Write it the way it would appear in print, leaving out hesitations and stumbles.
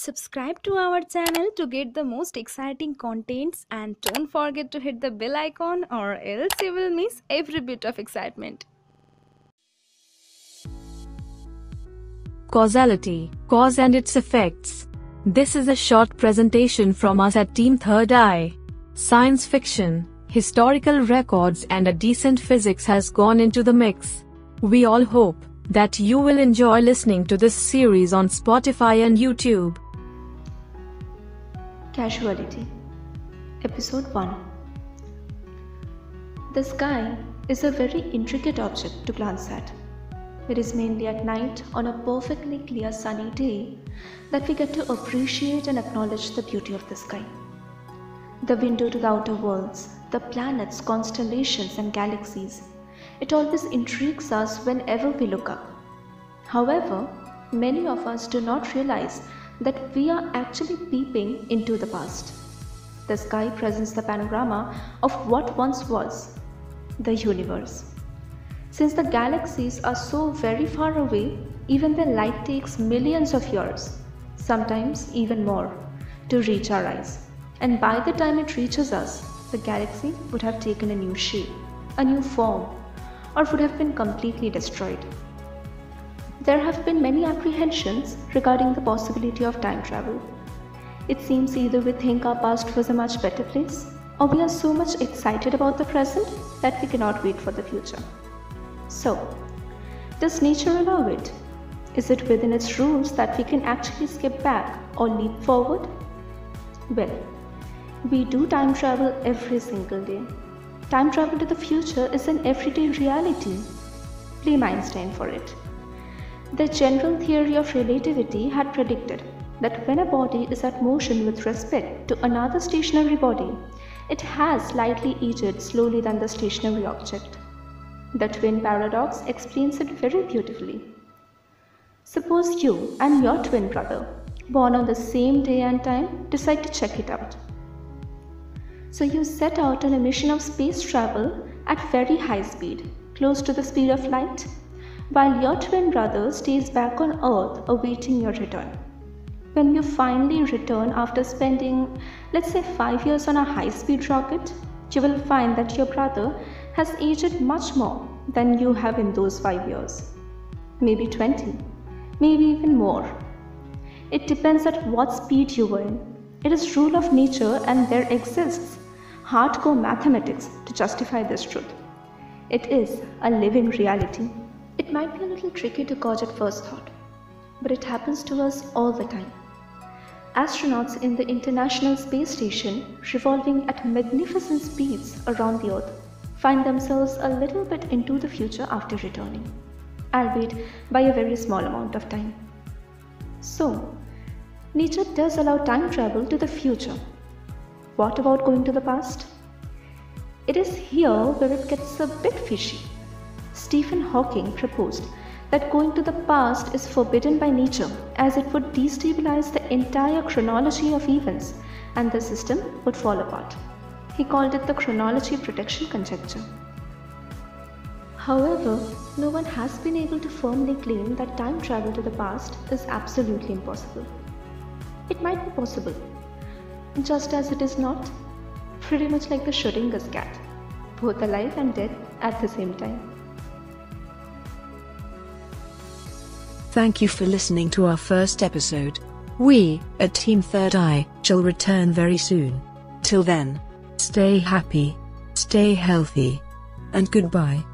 Subscribe to our channel to get the most exciting contents and don't forget to hit the bell icon or else you will miss every bit of excitement. Causality, cause and its effects. This is a short presentation from us at Team Third Eye. Science fiction, historical records and a decent physics has gone into the mix. We all hope that you will enjoy listening to this series on Spotify and YouTube. Casuality, Episode 1. The sky is a very intricate object to glance at. It is mainly at night on a perfectly clear sunny day that we get to appreciate and acknowledge the beauty of the sky. The window to the outer worlds, the planets, constellations and galaxies. It always intrigues us whenever we look up. However, many of us do not realize that we are actually peeping into the past. The sky presents the panorama of what once was, the universe. Since the galaxies are so very far away, even their light takes millions of years, sometimes even more, to reach our eyes. And by the time it reaches us, the galaxy would have taken a new shape, a new form, or would have been completely destroyed. There have been many apprehensions regarding the possibility of time travel. It seems either we think our past was a much better place, or we are so much excited about the present that we cannot wait for the future. So, does nature allow it? Is it within its rules that we can actually skip back or leap forward? Well, we do time travel every single day. Time travel to the future is an everyday reality. Blame Einstein for it. The general theory of relativity had predicted that when a body is at motion with respect to another stationary body, it has slightly aged slowly than the stationary object. The twin paradox explains it very beautifully. Suppose you and your twin brother, born on the same day and time, decide to check it out. So you set out on a mission of space travel at very high speed, close to the speed of light, while your twin brother stays back on Earth awaiting your return. When you finally return after spending, let's say 5 years on a high-speed rocket, you will find that your brother has aged much more than you have in those 5 years. Maybe 20, maybe even more. It depends at what speed you were in. It is rule of nature and there exists hardcore mathematics to justify this truth. It is a living reality. It might be a little tricky to gauge at first thought, but it happens to us all the time. Astronauts in the International Space Station, revolving at magnificent speeds around the Earth, find themselves a little bit into the future after returning, albeit by a very small amount of time. So, nature does allow time travel to the future. What about going to the past? It is here where it gets a bit fishy. Stephen Hawking proposed that going to the past is forbidden by nature as it would destabilize the entire chronology of events and the system would fall apart. He called it the chronology protection conjecture. However, no one has been able to firmly claim that time travel to the past is absolutely impossible. It might be possible, just as it is not, pretty much like the Schrödinger's cat, both alive and dead at the same time. Thank you for listening to our first episode. We, at Team Third Eye, shall return very soon. Till then, stay happy, stay healthy, and goodbye.